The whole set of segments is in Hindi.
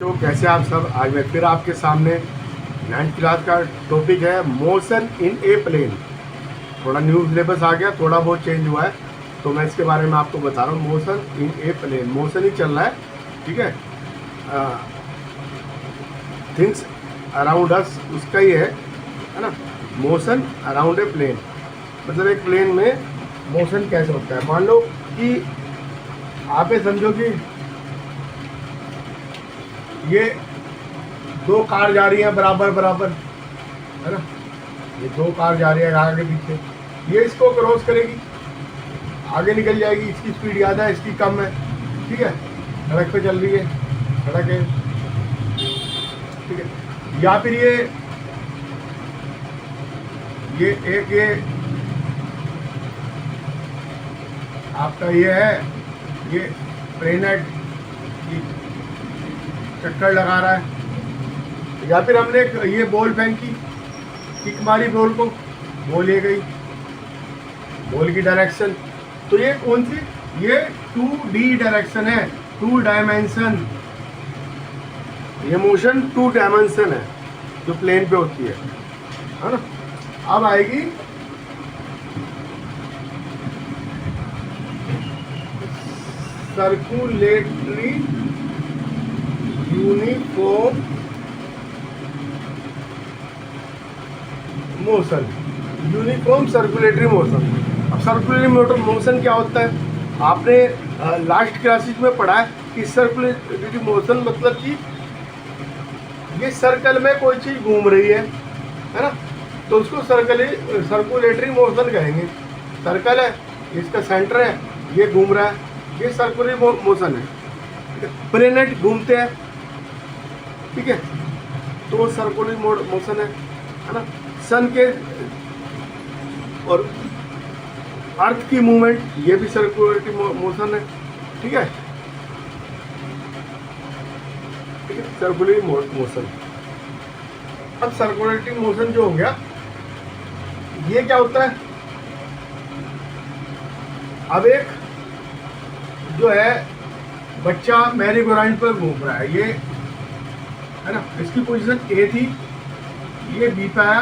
तो कैसे आप सब। आज मैं फिर आपके सामने 9th क्लास का टॉपिक है मोशन इन ए प्लेन। थोड़ा न्यू सिलेबस आ गया, थोड़ा बहुत चेंज हुआ है, तो मैं इसके बारे में आपको बता रहा हूँ। Motion in a plane, motion ही चल रहा है, ठीक है। थिंग्स अराउंड अस उसका ही है ना। मोशन अराउंड ए प्लेन मतलब एक प्लेन में मोशन कैसे होता है। मान लो कि आप ये समझो कि ये दो कार जा रही हैं बराबर बराबर, है ना। ये दो कार जा रही है आगे पीछे, ये इसको क्रॉस करेगी, आगे निकल जाएगी। इसकी स्पीड ज़्यादा है, इसकी कम है, ठीक है। सड़क पे चल रही है, सड़क है, ठीक है। या फिर ये एक ये आपका ये है, ये प्लेनेट चक्कर लगा रहा है। या फिर हमने ये बॉल फेंकी, किक मारी बॉल को, बॉल ये गई, बॉल की डायरेक्शन। तो ये कौन सी, ये 2D डायरेक्शन है, 2 डायमेंशन। ये मोशन 2 डायमेंशन है जो प्लेन पे होती है ना। अब आएगी circulatory uniform motion, uniform circulatory motion. अब सर्कुलेटरी मोशन क्या होता है, आपने लास्ट क्लासेस में पढ़ा है कि सर्कुलेटरी मोशन मतलब कि ये सर्कल में कोई चीज़ घूम रही है ना, तो उसको सर्कुलेटरी मोशन कहेंगे। सर्कल है, इसका सेंटर है, ये घूम रहा है, ये सर्कुलर मोशन है। प्लेनेट घूमते हैं, ठीक है, तो वो सर्कुलर मोशन है ना। सन के और अर्थ की मूवमेंट, ये भी सर्कुलर मोशन है, ठीक है, ठीक है, सर्कुलर मोशन। अब सर्कुलेटिंग मोशन जो हो गया, ये क्या होता है। अब एक जो है बच्चा मैरी गो राउंड पर घूम रहा है, ये है ना, इसकी पोजीशन ए थी, ये बी पे आया,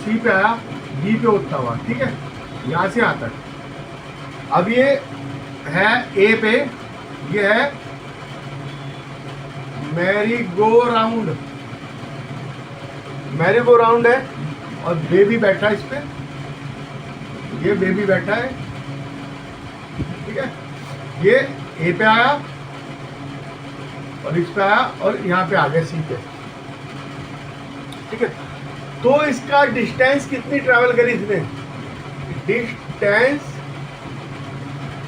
सी पे आया, डी पे उठता हुआ, ठीक है, यहाँ से यहाँ तक। अब ये है ए पे, ये है merry go round, merry go round है, और बेबी बैठा है इस पे, ये बेबी बैठा है, ठीक है। ये ए पे आया और इस पे आया और यहाँ पे आ गया सी पे, ठीक है। तो इसका डिस्टेंस कितनी ट्रैवल करी इसने, distance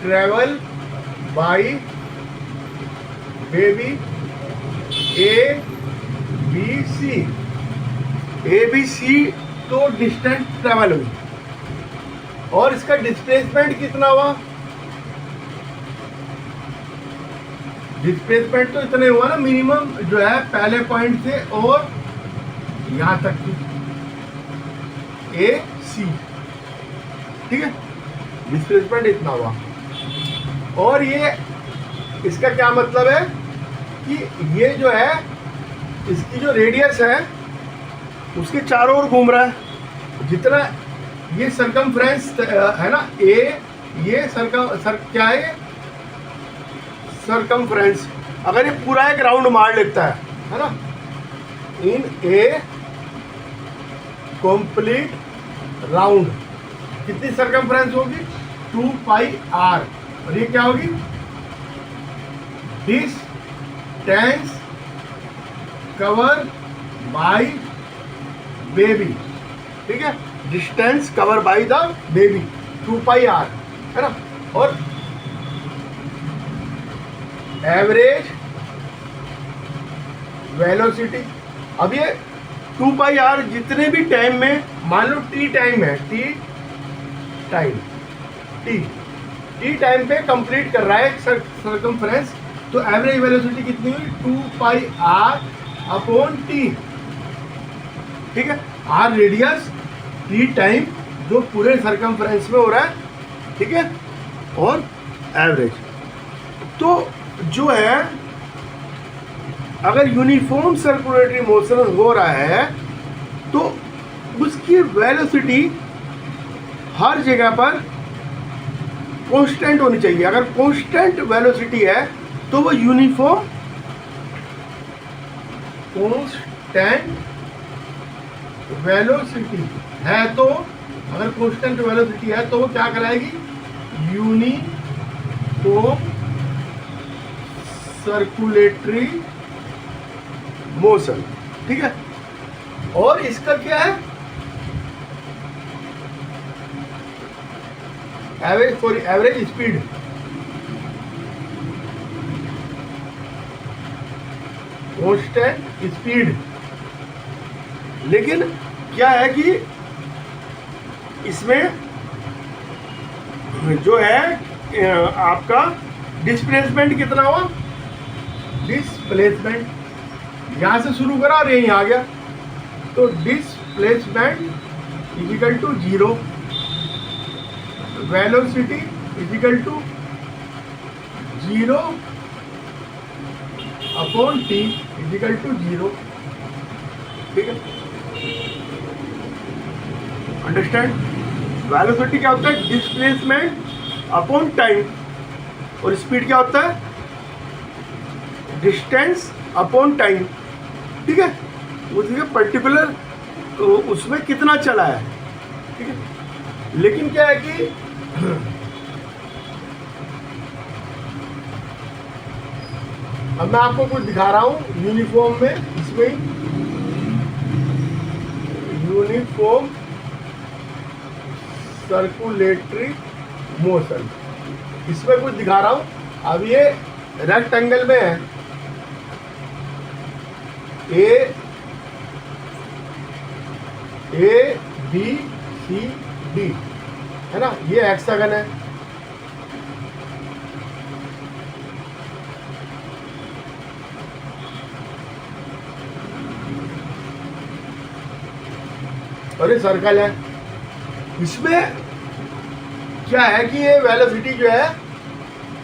travel by baby A B C, A B C, तो डिस्टेंस ट्रैवल हुई। और इसका डिस्प्लेसमेंट कितना हुआ, डिस्प्लेसमेंट तो इतने हुआ ना, मिनिमम जो है पहले पॉइंट से और यहां तक की ए सी, ठीक है, डिस्प्लेसमेंट इतना हुआ। और ये इसका क्या मतलब है कि ये जो है इसकी जो रेडियस है उसके चारों ओर घूम रहा है। जितना ये सरकमफ्रेंस है ना, ये क्या है, सरकमफ्रेंस। अगर ये पूरा एक राउंड मार लेता है ना, इन ए कंप्लीट राउंड, कितनी सरकमफ्रेंस होगी, 2πr। और ये क्या होगी, डिस्टेंस कवर बाय बेबी, ठीक है, distance cover by the baby, 2πr, है ना। और एवरेज वेलोसिटी, अब ये 2πr जितने भी टाइम में, मान लो टी टाइम है, टी टाइम पे कंप्लीट कर रहा है सर्कमफ्रेंस, तो एवरेज वेलोसिटी कितनी हुई, 2πr अपॉन टी, ठीक है। आर रेडियस, टी टाइम जो पूरे सर्कमफ्रेंस में हो रहा है, ठीक है, और एवरेज। तो जो है अगर यूनिफॉर्म सर्कुलेटरी मोशन हो रहा है तो उसकी वेलोसिटी हर जगह पर कांस्टेंट होनी चाहिए। अगर कांस्टेंट वेलोसिटी है तो वो यूनिफॉर्म कांस्टेंट वेलोसिटी है, तो अगर कांस्टेंट वेलोसिटी है तो वो क्या कराएगी, यूनिफॉर्म सर्कुलेटरी मोशन। ठीक है, और इसका क्या है, average for average speed, constant speed. लेकिन क्या है कि इसमें जो है आपका डिस्प्लेसमेंट कितना हुआ, डिस्प्लेसमेंट यहाँ से शुरू करा और यहीं आ गया, तो displacement is equal to 0, velocity is equal to 0 upon T is equal to 0। ठीक है, अंडरस्टैंड। वेलोसिटी क्या होता है, डिस्प्लेसमेंट अपॉन टाइम, और स्पीड क्या होता है, डिस्टेंस अपॉन टाइम। ठीक है, उसके पर्टिकुलर उसमें कितना चला है। ठीक है, लेकिन क्या है कि अब मैं आपको कुछ दिखा रहा हूं यूनिफॉर्म में, इसमें यूनिफॉर्म सर्कुलेटरी मोशन, इसमें कुछ दिखा रहा हूं। अब ये रेक्टेंगल में है, ए बी सी डी है ना, ये हेक्सागन है। और ये सर्कल है। इसमें क्या है कि ये वेलोसिटी जो है,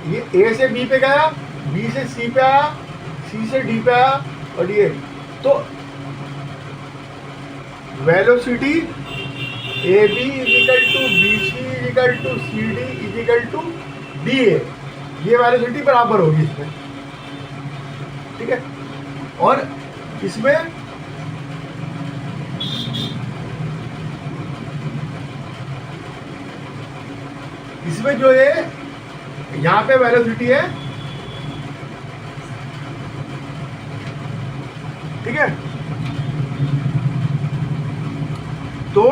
ये ए से बी पे गया, बी से सी पे आया, सी से डी पे आया, और ये तो velocity A B is equal to B C is equal to C D is equal to D A, ये वेलोसिटी बराबर होगी इसमें। ठीक है, और इसमें जो है यहाँ पे वेलोसिटी है, ठीक है, तो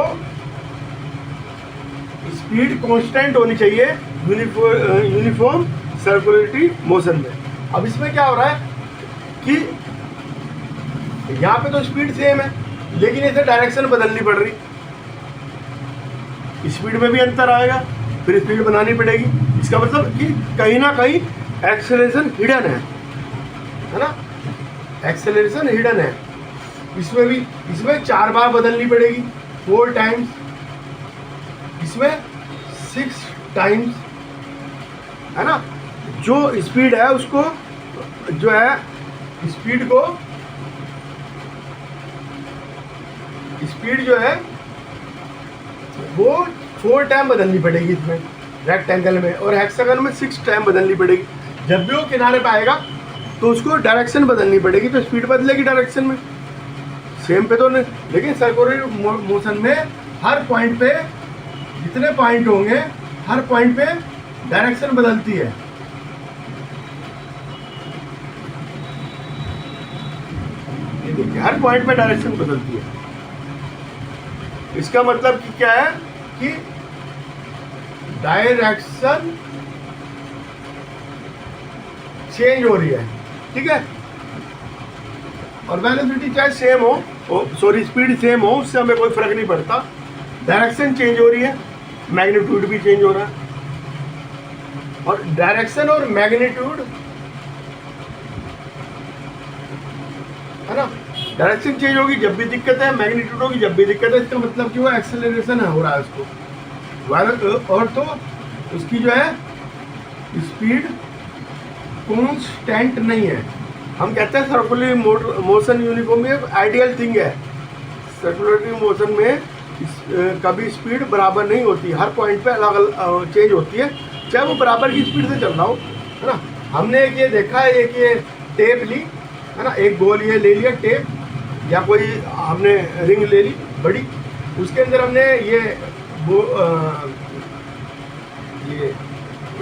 स्पीड कांस्टेंट होनी चाहिए यूनिफॉर्म सर्कुलेटरी मोशन में। अब इसमें क्या हो रहा है कि यहाँ पे तो स्पीड सेम है, लेकिन इसे डायरेक्शन बदलनी पड़ रही, स्पीड में भी अंतर आएगा, फिर स्पीड बनानी पड़ेगी। इसका मतलब कि कहीं ना कहीं एक्सेलरेशन हिडन है ना, एक्सेलरेशन हिडन है। इसमें भी, इसमें 4 बार बदलनी पड़ेगी, 4 टाइम्स, इसमें 6 टाइम्स, है ना। जो स्पीड है उसको जो है स्पीड जो है वो 4 टाइम बदलनी पड़ेगी इसमें रेक्टेंगल में, और हेक्सागन में 6 टाइम बदलनी पड़ेगी। जब भी वो किनारे पे आएगा तो उसको डायरेक्शन बदलनी पड़ेगी, तो स्पीड बदलेगी डायरेक्शन में, सेम पे तो नहीं। लेकिन सर्कुलर मोशन में हर पॉइंट पे, जितने पॉइंट होंगे हर पॉइंट पे डायरेक्शन बदलती है। ये देखिए, हर पॉइंट पे डायरेक्शन बदलती है। इसका मतलब कि क्या है कि डायरेक्शन चेंज हो रही है। ठीक है, और वेलोसिटी चाहे सेम हो, सॉरी स्पीड सेम हो, उससे हमें कोई फर्क नहीं पड़ता। डायरेक्शन चेंज हो रही है, मैग्नीट्यूड भी चेंज हो रहा है, और डायरेक्शन और मैग्नीट्यूड, है ना, डायरेक्शन चेंज होगी जब भी दिक्कत है, मैग्नीट्यूड होगी जब भी दिक्कत है। इसका मतलब कि वो एक्सेलरेशन हो रहा है उसको, और तो उसकी जो है स्पीड कॉन्स्टेंट नहीं है। हम कहते हैं सर्कुलर मोशन यूनिफॉर्म एक आइडियल थिंग है। सर्कुलेटरी मोशन में कभी स्पीड बराबर नहीं होती, हर पॉइंट पे अलग अलग चेंज होती है, चाहे वो बराबर की स्पीड से चल रहा हो, है ना। हमने एक ये देखा है, एक ये टेप ली, है ना, एक गोल ये ले लिया टेप, या कोई हमने रिंग ले ली बड़ी, उसके अंदर हमने ये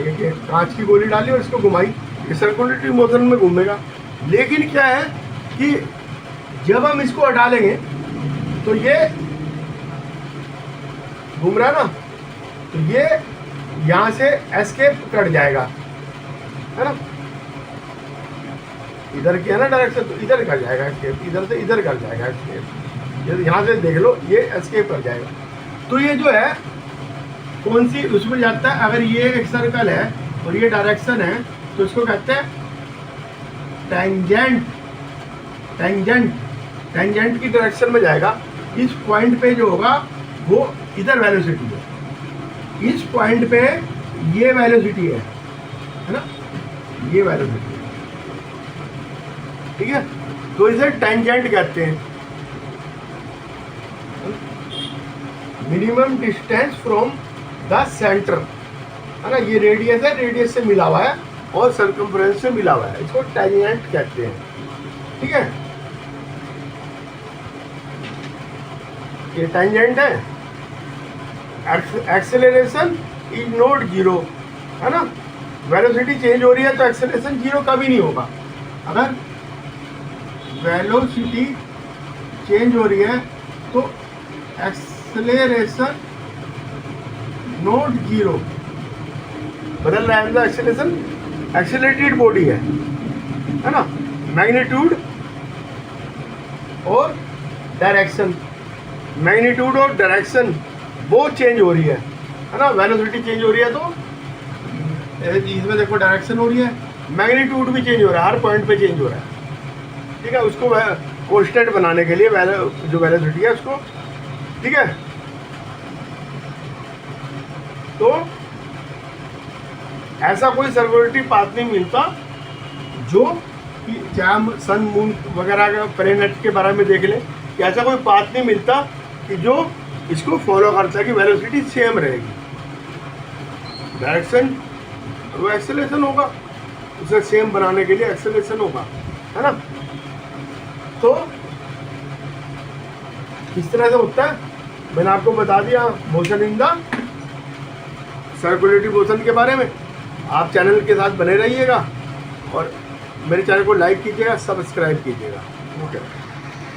एक कांच की गोली डाली और इसको घुमाई, ये सर्कुलेटरी मोशन में घूमेगा। लेकिन क्या है कि जब हम इसको हटा लेंगे तो ये घूम रहा है ना, तो ये यहाँ से एस्केप कट जाएगा, है ना, इधर की है ना डायरेक्शन, तो इधर कर जाएगा एस्केप, इधर से इधर कर जाएगा एस्केप। ये यहाँ से देख लो, ये एस्केप कर जाएगा। तो ये जो है कौन सी उसमें जाता है, अगर ये एक सर्कल है और ये डायरेक्शन है तो इसको कहते हैं टेंजेंट। टेंजेंट टेंजेंट की डायरेक्शन में जाएगा। इस पॉइंट पे जो होगा वो इधर वेलोसिटी है, इस पॉइंट पे ये वेलोसिटी है ना, ये वेलोसिटी है, ठीक है। तो इसे टेंजेंट कहते हैं। Minimum distance from the centre, है ना, ये रेडियस है, रेडियस से मिला हुआ है और सर्कमफ्रेंस से मिला हुआ है, इसको टेंजेंट कहते हैं, ठीक है। ये टेंजेंट है। एक्सेलरेशन इज नॉट जीरो, है ना, वेलोसिटी चेंज हो रही है तो एक्सेलरेशन जीरो कभी नहीं होगा। अगर वेलोसिटी चेंज हो रही है तो एक्सेलरेशन नॉट जीरो, बदल रहा है मतलब एक्सेलरेशन, एक्सेलरेटेड बॉडी है ना। मैग्नीट्यूड और डायरेक्शन, मैग्नीट्यूड और डायरेक्शन वो चेंज हो रही है ना। वेलोसिटी चेंज हो रही है तो इसमें देखो डायरेक्शन हो रही है, मैग्नीट्यूड भी चेंज हो रहा है, हर पॉइंट पे चेंज हो रहा है, ठीक है। उसको कांस्टेंट बनाने के लिए जो वेलोसिटी है उसको, ठीक है। तो ऐसा कोई सर्कुलेटरी पाथ नहीं मिलता जो कि चाहे हम सन मून वगैरह का प्लैनेट के बारे में देख लें, कि ऐसा कोई पाथ नहीं मिलता कि जो इसको फॉलो करता है कि वेलोसिटी सेम रहेगी, डायरेक्शन वो एक्सेलरेशन होगा, उसे सेम बनाने के लिए एक्सेलरेशन होगा, है ना। तो इस तरह से होता है। मैंने आपको बता दिया motion in the circulatory motion के बारे में। आप चैनल के साथ बने रहिएगा और मेरे चैनल को लाइक कीजिएगा, सब्सक्राइब कीजिएगा। ओके।